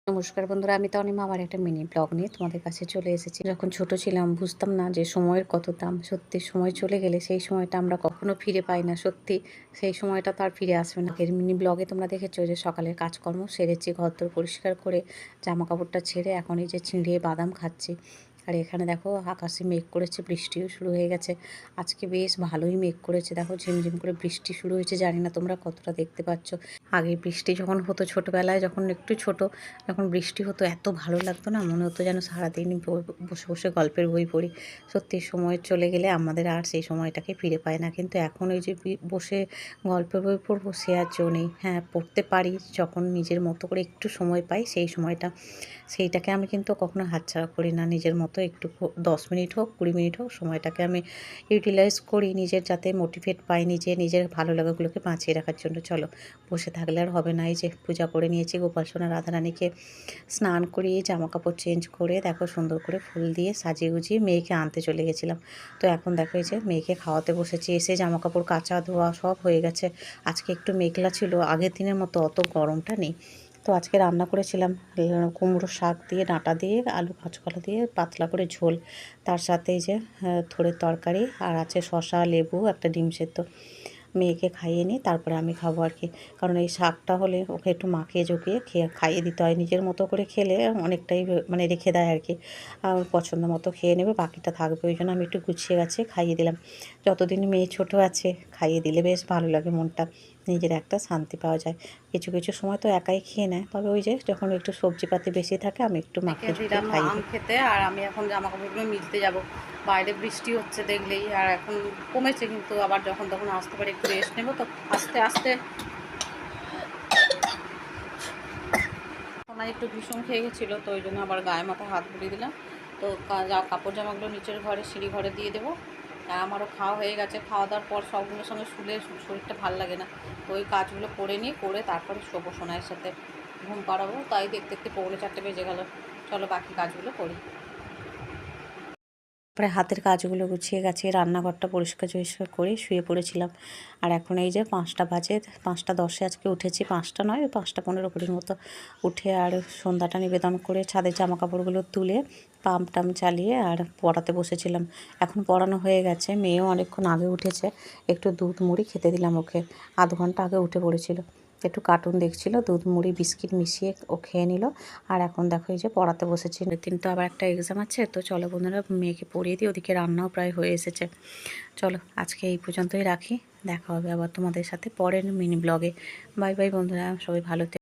নমস্কার বন্ধুরা, আমি তনিমা আবার একটা মিনি ব্লগ নিয়ে তোমাদের কাছে চলে এসেছি। যখন ছোট ছিলাম বুঝতাম না যে সময়ের কত দাম। সত্যি সময় চলে গেলে সেই সময়টা আমরা কখনো ফিরে পাই না। সত্যি সেই সময়টা তো আর ফিরে আসবে না। এর মিনি ব্লগে তোমরা দেখেছো যে সকালের কাজকর্ম সেরেছি, ঘরদোর পরিষ্কার করে জামা কাপড়টা ছেড়ে এখন এই যে চিঁড়িয়ে বাদাম খাচ্ছি। আর এখানে দেখো আকাশে মেঘ করেছে, বৃষ্টিও শুরু হয়ে গেছে। আজকে বেশ ভালোই মেঘ করেছে, দেখো ঝিমঝিম করে বৃষ্টি শুরু হয়েছে। জানি না তোমরা কতটা দেখতে পাচ্ছ। আগে বৃষ্টি যখন হতো ছোটোবেলায়, যখন একটু ছোট, যখন বৃষ্টি হতো এত ভালো লাগতো না, মনে হতো যেন সারাদিন বসে বসে গল্পের বই পড়ি। সত্যি সময় চলে গেলে আমাদের আর সেই সময়টাকে ফিরে পায় না। কিন্তু এখন ওই যে বসে গল্পের বই পড়বো সে আর জো নেই। হ্যাঁ, পড়তে পারি যখন নিজের মতো করে একটু সময় পাই, সেই সময়টা সেইটাকে আমি কিন্তু কখনো হাতছাড়া করি না। নিজের মতো একটু 10 মিনিট হোক 20 মিনিট হোক সময়টাকে আমি ইউটিলাইজ করি, নিজের যাতে মোটিভেট পাই, নিজের ভালো লাগাগুলোকে বাঁচিয়ে রাখার জন্য। চলো, বসে থাকলে আর হবে না। এই যে পূজা করে নিয়েছি, গোপাল সোনা রাধারানীকে স্নান করিয়ে জামা কাপড় চেঞ্জ করে দেখো সুন্দর করে ফুল দিয়ে সাজিয়ে গুজিয়ে মেয়েকে আনতে চলে গেছিলাম। তো এখন দেখো এই যে মেয়েকে খাওয়াতে বসেছি। এসে জামা কাপড় কাচা ধোয়া সব হয়ে গেছে। আজকে একটু মেঘলা ছিল, আগের দিনের মতো অত গরমটা নেই। তো আজকে রান্না করেছিলাম কুমড়ো শাক দিয়ে, ডাঁটা দিয়ে, আলু কাঁচকলা দিয়ে পাতলা করে ঝোল। তার সাথে এই যে থোড়ের তরকারি, আর আছে শসা, লেবু, একটা ডিম সেদ্ধ। মেয়েকে খাইয়ে নিই, তারপরে আমি খাবো আর কি। কারণ এই শাকটা হলে ওকে একটু মাখিয়ে জুকিয়ে খাইয়ে দিতে হয়। নিজের মতো করে খেলে অনেকটাই মানে রেখে দেয় আর কি। আর পছন্দ মতো খেয়ে নেবে, বাকিটা থাকবে। ওই জন্য আমি একটু গুছিয়ে গাছিয়ে খাইয়ে দিলাম। যতদিন মেয়ে ছোট আছে খাইয়ে দিলে বেশ ভালো লাগে, মনটা নিজের একটা শান্তি পাওয়া যায়। কিছু কিছু সময় তো একাই খেয়ে নেয়, তবে ওই যে যখন একটু সবজিপাতি বেশি থাকে আমি একটু মাখিয়ে ঝুঁকিয়ে খাইয়ে আম দিই। খেতে। আর আমি এখন জামা কাপড়গুলো মিলতে যাব। বাইরে বৃষ্টি হচ্ছে দেখলেই, আর এখন কমেছে, কিন্তু আবার যখন তখন আসতে পারে, একটু রেস্ট নেবো তো। আস্তে আস্তে ওনার একটু ভীষণ খেয়ে গেছিলো, তো ওই জন্য আবার গায়ে মাথায় হাত বুলিয়ে দিলাম। তো কাপড় জামাগুলো নিচের ঘরে সিঁড়ি ঘরে দিয়ে দেবো। আর আমারও খাওয়া হয়ে গেছে। খাওয়া দাওয়ার পর সবগুলোর সঙ্গে শুলে শরীরটা ভালো লাগে না। ওই কাজগুলো করে নিয়ে করে তারপরে শোবো, সোনাইয়ের সাথে ঘুম পাড়াবো। তাই দেখতে দেখতে 4:45 বেজে গেল। চলো বাকি কাজগুলো করি। তারপরে হাতের কাজগুলো গুছিয়ে গাছিয়ে রান্নাঘরটা পরিষ্কার টরিষ্কার করে শুয়ে পড়েছিলাম। আর এখন এই যে 5টা বাজে, 5টা 10-এ আজকে উঠেছি। 5টা নয়, 5টা 15 কুড়ির মতো উঠে আর সন্ধ্যাটা নিবেদন করে ছাদের জামা কাপড়গুলো তুলে পাম্প টাম চালিয়ে আর পড়াতে বসেছিলাম। এখন পড়ানো হয়ে গেছে, মেয়েও অনেকক্ষণ আগে উঠেছে। একটু দুধ মুড়ি খেতে দিলাম ওকে, আধ ঘন্টা আগে উঠে পড়েছিল। একটু কার্টুন দেখছিল, দুধ মুড়ি বিস্কিট মিশিয়ে ও খেয়ে নিল। আর এখন দেখো এই যে পড়াতে বসেছি। দিন তো আবার একটা এক্সাম আছে। তো চলো বন্ধুরা, মেয়েকে পড়িয়ে দিই, ওদিকে রান্নাও প্রায় হয়ে এসেছে। চলো আজকে এই পর্যন্তই রাখি, দেখা হবে আবার তোমাদের সাথে পরের মিনি ব্লগে। বাই বাই বন্ধুরা, সবাই ভালো থেকো।